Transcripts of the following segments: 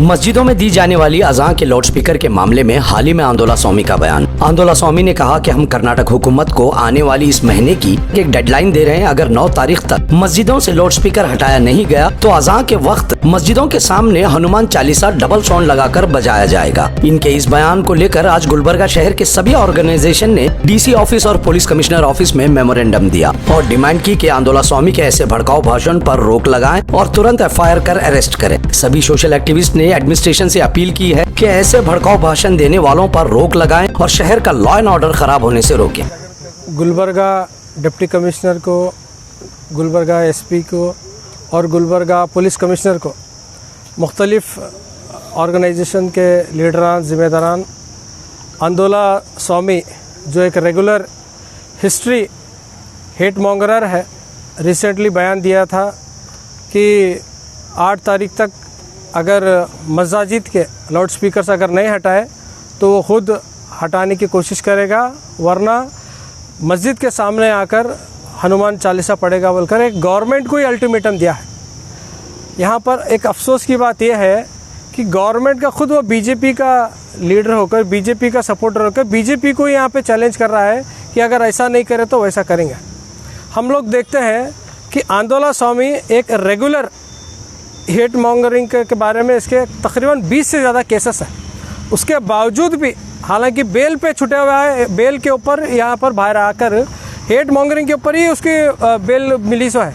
मस्जिदों में दी जाने वाली अज़ान के लाउडस्पीकर के मामले में हाल ही में आंदोला स्वामी का बयान। आंदोला स्वामी ने कहा कि हम कर्नाटक हुकूमत को आने वाली इस महीने की एक डेडलाइन दे रहे हैं। अगर 9 तारीख तक मस्जिदों से लाउडस्पीकर हटाया नहीं गया तो अज़ान के वक्त मस्जिदों के सामने हनुमान चालीसा डबल साउंड लगाकर बजाया जाएगा। इनके इस बयान को लेकर आज गुलबर्गा शहर के सभी ऑर्गेनाइजेशन ने डीसी ऑफिस और पुलिस कमिश्नर ऑफिस में मेमोरेंडम दिया और डिमांड की कि आंदोला स्वामी के ऐसे भड़काऊ भाषण पर रोक लगाएं और तुरंत FIR कर अरेस्ट करें। सभी सोशल एक्टिविस्ट ने एडमिनिस्ट्रेशन से अपील की है कि ऐसे भड़काऊ भाषण देने वालों पर रोक लगाएं और शहर का लॉ एंड ऑर्डर खराब होने से रोकें। गुलबर्गा डिप्टी कमिश्नर को, गुलबर्गा SP को और गुलबर्गा पुलिस कमिश्नर को मुख्तलिफ ऑर्गेनाइजेशन के लीडरान ज़िम्मेदारान आंदोला स्वामी जो एक रेगुलर हिस्ट्री हेट मॉन्गरर है, रिसेंटली बयान दिया था कि 8 तारीख तक अगर मस्जिद के लाउड स्पीकर्स अगर नहीं हटाए तो वो खुद हटाने की कोशिश करेगा, वरना मस्जिद के सामने आकर हनुमान चालीसा पढ़ेगा बोलकर एक गवर्नमेंट को ही अल्टीमेटम दिया है। यहाँ पर एक अफसोस की बात यह है कि गवर्नमेंट का खुद वो बीजेपी का लीडर होकर, बीजेपी का सपोर्टर होकर बीजेपी को यहाँ पे चैलेंज कर रहा है कि अगर ऐसा नहीं करे तो वैसा करेंगे। हम लोग देखते हैं कि आंदोला स्वामी एक रेगुलर हेट मॉन्गरिंग के बारे में इसके तकरीबन 20 से ज़्यादा केसेस हैं। उसके बावजूद भी हालांकि बेल पे छुटे हुआ है, बेल के ऊपर यहाँ पर बाहर आकर हेट मॉन्गरिंग के ऊपर ही उसकी बेल मिली सो है,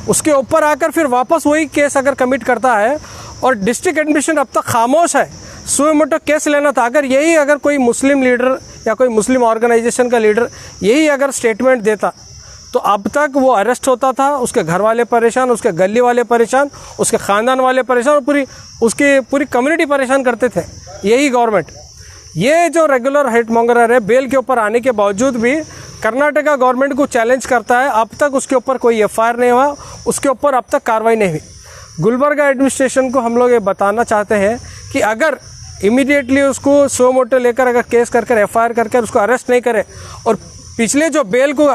उसके ऊपर आकर फिर वापस वही केस अगर कमिट करता है और डिस्ट्रिक्ट एडमिनिस्ट्रेशन अब तक खामोश है। सुमोटो केस लेना था। अगर कोई मुस्लिम लीडर या कोई मुस्लिम ऑर्गेनाइजेशन का लीडर यही अगर स्टेटमेंट देता तो अब तक वो अरेस्ट होता था, उसके घर वाले परेशान, उसके गली वाले परेशान, उसके ख़ानदान वाले परेशान और उसकी पूरी कम्युनिटी परेशान करते थे यही गवर्नमेंट। ये जो रेगुलर हेट मॉन्गरर है, बेल के ऊपर आने के बावजूद भी कर्नाटका गवर्नमेंट को चैलेंज करता है। अब तक उसके ऊपर कोई FIR नहीं हुआ, उसके ऊपर अब तक कार्रवाई नहीं हुई। गुलबर्गा एडमिनिस्ट्रेशन को हम लोग ये बताना चाहते हैं कि अगर इमीडिएटली उसको सो मोटो लेकर अगर केस कर FIR कर उसको अरेस्ट नहीं करे और पिछले जो बेल को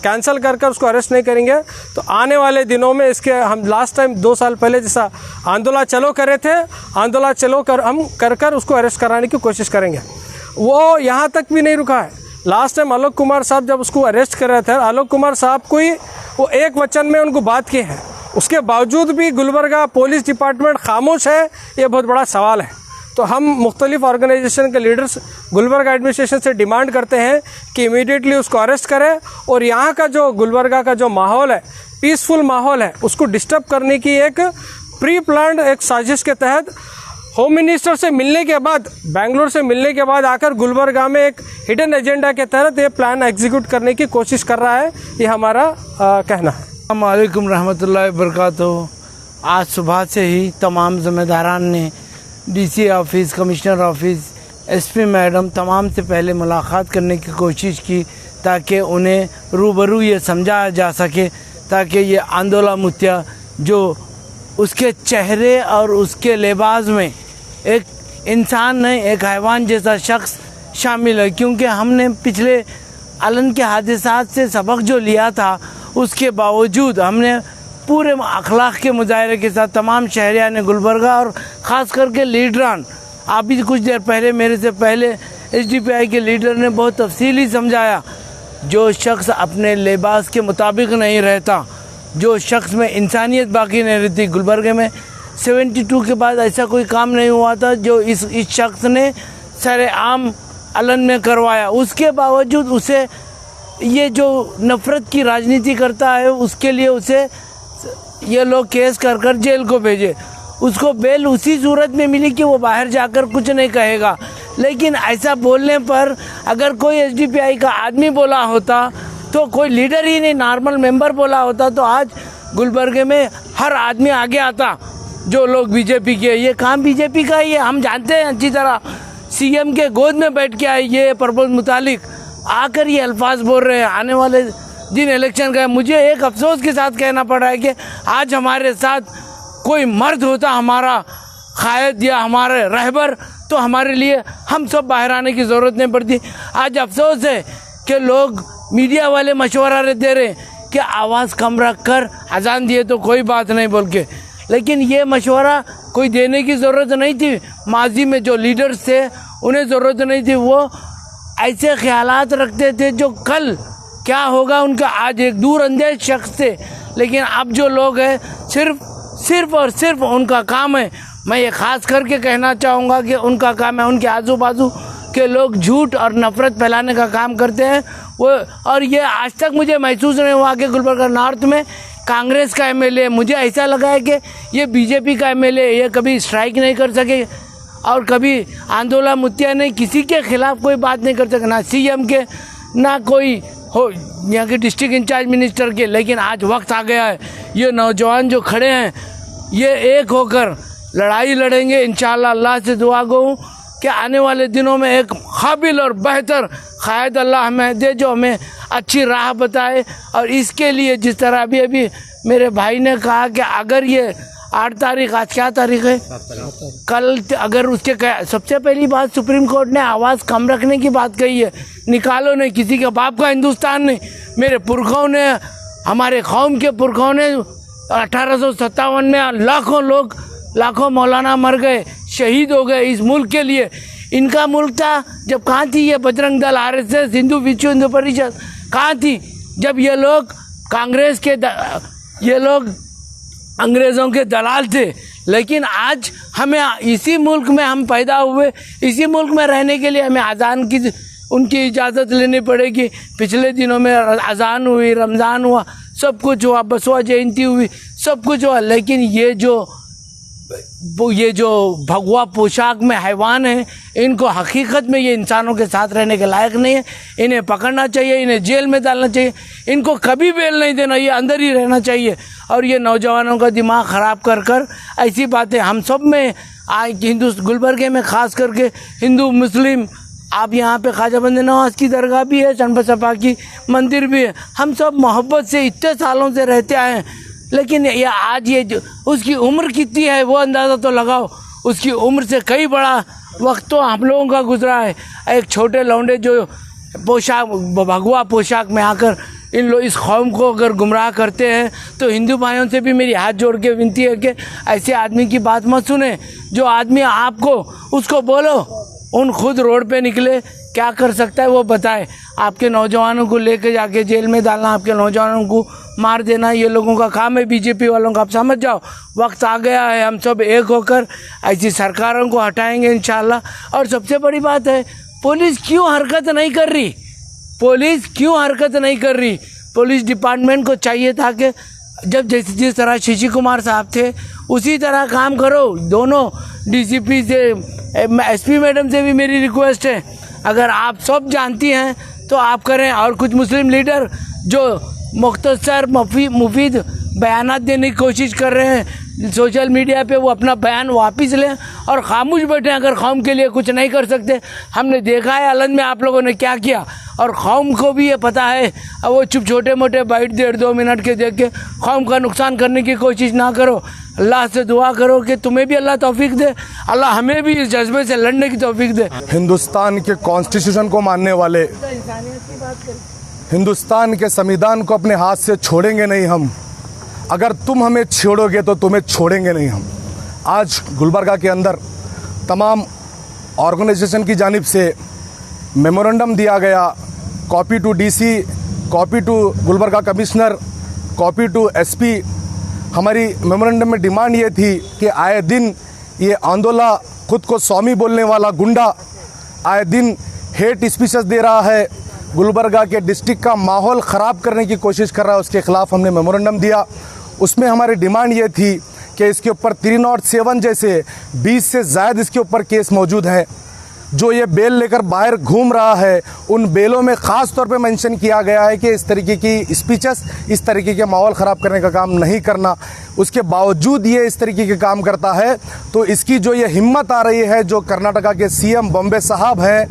कैंसिल कर उसको अरेस्ट नहीं करेंगे तो आने वाले दिनों में इसके हम लास्ट टाइम 2 साल पहले जैसा आंदोलन चलो करे थे, आंदोलन चलो कर हम कर उसको अरेस्ट कराने की कोशिश करेंगे। वो यहाँ तक भी नहीं रुका है। लास्ट टाइम आलोक कुमार साहब जब उसको अरेस्ट कर रहे थे, आलोक कुमार साहब को ही वो एक वचन में उनको बात की है, उसके बावजूद भी गुलबर्गा पुलिस डिपार्टमेंट खामोश है। ये बहुत बड़ा सवाल है। तो हम मुख्तलिफ ऑर्गेनाइजेशन के लीडर्स गुलबर्गा एडमिनिस्ट्रेशन से डिमांड करते हैं कि इमीडिएटली उसको अरेस्ट करें और यहाँ का जो गुलबर्गा का जो माहौल है, पीसफुल माहौल है, उसको डिस्टर्ब करने की एक प्री प्लान्ड एक साजिश के तहत होम मिनिस्टर से मिलने के बाद, बेंगलुरु से मिलने के बाद आकर गुलबर्गा में एक हिडन एजेंडा के तहत ये प्लान एग्जीक्यूट करने की कोशिश कर रहा है। ये हमारा कहना है। अस्सलाम वालेकुम रहमतुल्लाहि व बरकातहू। आज सुबह से ही तमाम ज़िम्मेदारान ने DC office, commissioner office, SP madam तमाम से पहले मुलाकात करने की कोशिश की ताकि उन्हें रूबरू ये समझाया जा सके ताकि ये आंदोला मुत्या जो उसके चेहरे और उसके लिबास में एक इंसान नहीं, एक हैवान जैसा शख्स शामिल है। क्योंकि हमने पिछले अलन के हादसात से सबक जो लिया था, उसके बावजूद हमने पूरे अखलाक के मुजाहरे के साथ तमाम शहरियान गुलबर्गा और ख़ास करके लीडरान, आप भी कुछ देर पहले मेरे से पहले SDPI के लीडर ने बहुत तफसीली समझाया, जो शख्स अपने लिबास के मुताबिक नहीं रहता, जो शख्स में इंसानियत बाकी नहीं रहती। गुलबर्गे में 72 के बाद ऐसा कोई काम नहीं हुआ था जो इस शख्स ने सरेआम अलन में करवाया। उसके बावजूद उसे ये जो नफ़रत की राजनीति करता है, उसके लिए उसे ये लोग केस कर जेल को भेजे। उसको बेल उसी सूरत में मिली कि वो बाहर जाकर कुछ नहीं कहेगा। लेकिन ऐसा बोलने पर अगर कोई SDPI का आदमी बोला होता तो कोई लीडर ही नहीं, नॉर्मल मेंबर बोला होता तो आज गुलबर्गे में हर आदमी आगे आता। जो लोग बीजेपी के, ये काम बीजेपी का ही है, हम जानते हैं अच्छी तरह। CM के गोद में बैठ के आए ये पर्पस मुतालिक आकर ये अल्फाज बोल रहे हैं। आने वाले दिन इलेक्शन का मुझे एक अफसोस के साथ कहना पड़ रहा है कि आज हमारे साथ कोई मर्द होता, हमारा कायद या हमारे रहबर, तो हमारे लिए हम सब बाहर आने की ज़रूरत नहीं पड़ती। आज अफसोस है कि लोग मीडिया वाले मशवरा दे रहे कि आवाज़ कम रख कर अजान दिए तो कोई बात नहीं बोल के, लेकिन ये मशवरा कोई देने की ज़रूरत नहीं थी। माजी में जो लीडर्स थे उन्हें ज़रूरत नहीं थी, वो ऐसे ख्यालात रखते थे जो कल क्या होगा उनका, आज एक दूरअंदेश शख्स थे। लेकिन अब जो लोग हैं सिर्फ और सिर्फ उनका काम है, मैं ये ख़ास करके कहना चाहूँगा कि उनका काम है, उनके आजू बाजू के लोग झूठ और नफ़रत फैलाने का काम करते हैं वो। और ये आज तक मुझे महसूस नहीं हुआ कि गुलबर्गा नॉर्थ में कांग्रेस का एमएलए, मुझे ऐसा लगा है कि ये बीजेपी का एमएलए, ये कभी स्ट्राइक नहीं कर सके और कभी आंदोलन मुत्तिया नहीं, किसी के खिलाफ कोई बात नहीं कर सके, ना सीएम के ना कोई हो यहाँ के डिस्ट्रिक्ट इंचार्ज मिनिस्टर के। लेकिन आज वक्त आ गया है, ये नौजवान जो खड़े हैं ये एक होकर लड़ाई लड़ेंगे इंशाअल्लाह। अल्लाह से दुआ गो कि आने वाले दिनों में एक काबिल और बेहतर क़ायद अल्लाह हमें दे जो हमें अच्छी राह बताए। और इसके लिए जिस तरह अभी मेरे भाई ने कहा कि अगर ये 8 तारीख, आज क्या तारीख है, कल अगर उसके सबसे पहली बात सुप्रीम कोर्ट ने आवाज़ कम रखने की बात कही है। निकालो नहीं, किसी के बाप का हिंदुस्तान नहीं। मेरे पुरखों ने, हमारे कौम के पुरखों ने 1857 में लाखों लोग, लाखों मौलाना मर गए, शहीद हो गए इस मुल्क के लिए। इनका मुल्क था जब कहाँ थी ये बजरंग दल, आरएसएस, हिंदू विश्व हिंदू परिषद कहाँ थी जब ये लोग कांग्रेस के ये लोग अंग्रेज़ों के दलाल थे। लेकिन आज हमें इसी मुल्क में हम पैदा हुए, इसी मुल्क में रहने के लिए हमें अजान की उनकी इजाज़त लेनी पड़ेगी। पिछले दिनों में अजान हुई, रमज़ान हुआ, सब कुछ हुआ, बसवा जयंती हुई, सब कुछ हुआ। लेकिन ये जो भगवा पोशाक में हैवान है, इनको हकीकत में ये इंसानों के साथ रहने के लायक नहीं है। इन्हें पकड़ना चाहिए, इन्हें जेल में डालना चाहिए, इनको कभी बेल नहीं देना, ये अंदर ही रहना चाहिए। और ये नौजवानों का दिमाग ख़राब कर ऐसी बातें हम सब में आज हिंदू गुलबर्गे में ख़ास करके हिंदू मुस्लिम, आप यहाँ पे ख्वाजा बंदे नवाज की दरगाह भी है, चंपा की मंदिर भी है, हम सब मोहब्बत से इतने सालों से रहते आए हैं। लेकिन ये आज ये उसकी उम्र कितनी है वो अंदाज़ा तो लगाओ। उसकी उम्र से कई बड़ा वक्त तो हम लोगों का गुजरा है। एक छोटे लौंडे जो पोशाक, भगवा पोशाक में आकर इन लोग इस कौम को अगर गुमराह करते हैं, तो हिंदू भाइयों से भी मेरी हाथ जोड़ के विनती है कि ऐसे आदमी की बात मत सुने। जो आदमी आपको, उसको बोलो उन खुद रोड पे निकले, क्या कर सकता है वो बताए। आपके नौजवानों को लेके जाके जेल में डालना, आपके नौजवानों को मार देना, ये लोगों का काम है, बीजेपी वालों का। आप समझ जाओ वक्त आ गया है, हम सब एक होकर ऐसी सरकारों को हटाएंगे इंशाल्लाह। और सबसे बड़ी बात है, पुलिस क्यों हरकत नहीं कर रही, पुलिस क्यों हरकत नहीं कर रही। पुलिस डिपार्टमेंट को चाहिए था कि जब जिस तरह शशि कुमार साहब थे उसी तरह काम करो। दोनों डीसीपी से, एसपी मैडम से भी मेरी रिक्वेस्ट है, अगर आप सब जानती हैं तो आप करें। और कुछ मुस्लिम लीडर जो मुख्तसर मुफीद बयानात देने की कोशिश कर रहे हैं सोशल मीडिया पे, वो अपना बयान वापस लें और खामोश बैठें। अगर कौम के लिए कुछ नहीं कर सकते, हमने देखा है अलंद में आप लोगों ने क्या किया, और कौम को भी ये पता है। अब वो चुप छोटे मोटे बाइट 1.5-2 मिनट के देख के कौम का नुकसान करने की कोशिश ना करो। अल्लाह से दुआ करो कि तुम्हें भी अल्लाह तौफीक दे, अल्लाह हमें भी इस जज्बे से लड़ने की तौफीक दे। हिंदुस्तान के कॉन्स्टिट्यूशन को मानने वाले, हिंदुस्तान के संविधान को अपने हाथ से छोड़ेंगे नहीं हम। अगर तुम हमें छोड़ोगे तो तुम्हें छोड़ेंगे नहीं हम। आज गुलबर्गा के अंदर तमाम ऑर्गेनाइजेशन की जानिब से मेमोरेंडम दिया गया, copy to DC, copy to Gulbarga commissioner, copy to SP. हमारी मेमोरेंडम में डिमांड ये थी कि आए दिन ये आंदोला, खुद को स्वामी बोलने वाला गुंडा, आए दिन हेट स्पीचेस दे रहा है, गुलबर्गा के डिस्ट्रिक्ट का माहौल ख़राब करने की कोशिश कर रहा है, उसके ख़िलाफ़ हमने मेमोरेंडम दिया। उसमें हमारी डिमांड ये थी कि इसके ऊपर 307 जैसे 20 से ज़्यादा इसके ऊपर केस मौजूद हैं। जो ये बेल लेकर बाहर घूम रहा है, उन बेलों में ख़ास तौर पे मेंशन किया गया है कि इस तरीके की स्पीचेस, इस तरीके के माहौल ख़राब करने का काम नहीं करना। उसके बावजूद ये इस तरीके के काम करता है, तो इसकी जो ये हिम्मत आ रही है, जो कर्नाटका के सीएम बॉम्बे साहब हैं,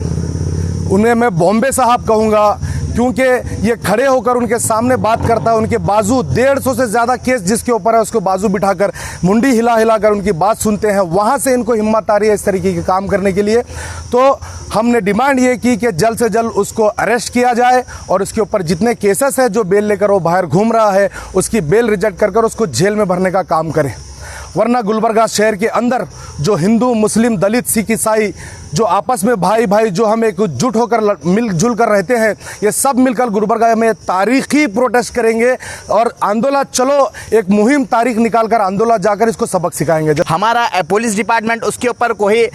उन्हें मैं बॉम्बे साहब कहूँगा, क्योंकि ये खड़े होकर उनके सामने बात करता है। उनके बाजू 150 से ज़्यादा केस जिसके ऊपर है, उसको बाजू बिठाकर मुंडी हिला हिला कर उनकी बात सुनते हैं। वहाँ से इनको हिम्मत आ रही है इस तरीके के काम करने के लिए। तो हमने डिमांड ये की कि जल्द से जल्द उसको अरेस्ट किया जाए और उसके ऊपर जितने केसेस हैं, जो बेल लेकर वो बाहर घूम रहा है, उसकी बेल रिजेक्ट कर उसको जेल में भरने का काम करें। वरना गुलबर्गा शहर के अंदर जो हिंदू मुस्लिम दलित सिख ईसाई जो आपस में भाई भाई जो हम एकजुट होकर मिलजुल कर रहते हैं, ये सब मिलकर गुलबर्गा में तारीखी प्रोटेस्ट करेंगे और आंदोलन चलो एक मुहिम तारीख निकाल कर आंदोलन जाकर इसको सबक सिखाएंगे। हमारा पुलिस डिपार्टमेंट उसके ऊपर कोई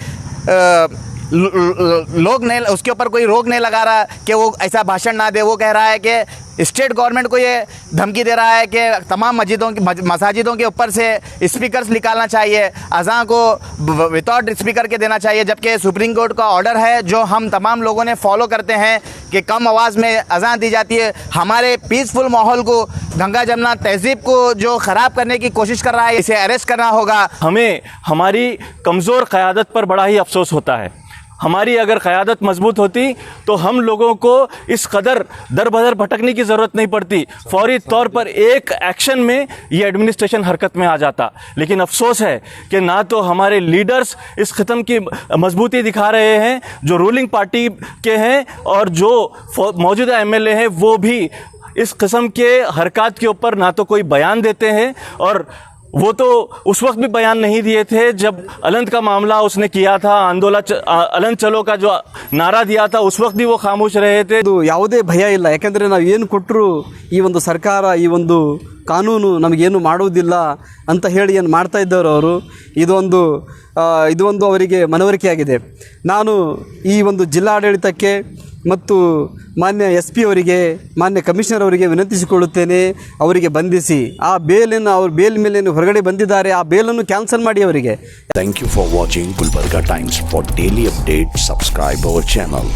लोग नहीं, उसके ऊपर कोई रोक नहीं लगा रहा कि वो ऐसा भाषण ना दे। वो कह रहा है कि स्टेट गवर्नमेंट को ये धमकी दे रहा है कि तमाम मसाजिदों के ऊपर से स्पीकर्स निकालना चाहिए, अज़ान को विदाउट स्पीकर के देना चाहिए, जबकि सुप्रीम कोर्ट का ऑर्डर है जो हम तमाम लोगों ने फॉलो करते हैं कि कम आवाज़ में अज़ान दी जाती है। हमारे पीसफुल माहौल को, गंगा जमुना तहजीब को जो ख़राब करने की कोशिश कर रहा है, इसे अरेस्ट करना होगा। हमें हमारी कमज़ोर क़यादत पर बड़ा ही अफसोस होता है। हमारी अगर क़यादत मजबूत होती तो हम लोगों को इस कदर दर बदर भटकने की ज़रूरत नहीं पड़ती, फौरी तौर पर एक एक्शन में ये एडमिनिस्ट्रेशन हरकत में आ जाता। लेकिन अफसोस है कि ना तो हमारे लीडर्स इस क़िस्म की मजबूती दिखा रहे हैं जो रूलिंग पार्टी के हैं, और जो मौजूदा MLA हैं वो भी इस किस्म के हरकत के ऊपर ना तो कोई बयान देते हैं, और वो तो उस वक्त भी बयान नहीं दिए थे जब अलंत का मामला उसने किया था, अलंत चलो का जो नारा दिया था उस वक्त भी वो खामोश रहे थे। ಯಾವುದೇ ಭಯ ಇಲ್ಲ, ಯಾಕಂದರೆ ನಾವು ಏನು ಕೊಟ್ಟರು ಈ ಒಂದು ಸರ್ಕಾರ ಈ ಒಂದು ಕಾನೂನು ನಮಗೇನು ಮಾಡುವುದಿಲ್ಲ ಅಂತ ಹೇಳಿ ಏನು ಮಾಡ್ತಾ ಇದ್ದವರು ಅವರು, ಇದು ಒಂದು ಅವರಿಗೆ ಮನವರಿಕೆಯಾಗಿದೆ. ನಾನು ಈ ಒಂದು ಜಿಲ್ಲಾಡಳಿತಕ್ಕೆ ಮತ್ತು ಮಾನ್ಯ SP ಅವರಿಗೆ, ಮಾನ್ಯ ಕಮಿಷನರ್ ಅವರಿಗೆ ವಿನಂತಿಸಿಕೊಳ್ಳುತ್ತೇನೆ, ಅವರಿಗೆ ಬಂಧಿಸಿ ಆ ಬೇಲನ್ನು, ಅವ್ರ ಬೇಲ್ ಮೇಲೆ ಹೊರಗಡೆ ಬಂದಿದ್ದಾರೆ, ಆ ಬೇಲನ್ನು ಕ್ಯಾನ್ಸಲ್ ಮಾಡಿ ಅವರಿಗೆ. Thank you for watching Gulbarga Times. For daily updates, subscribe our channel.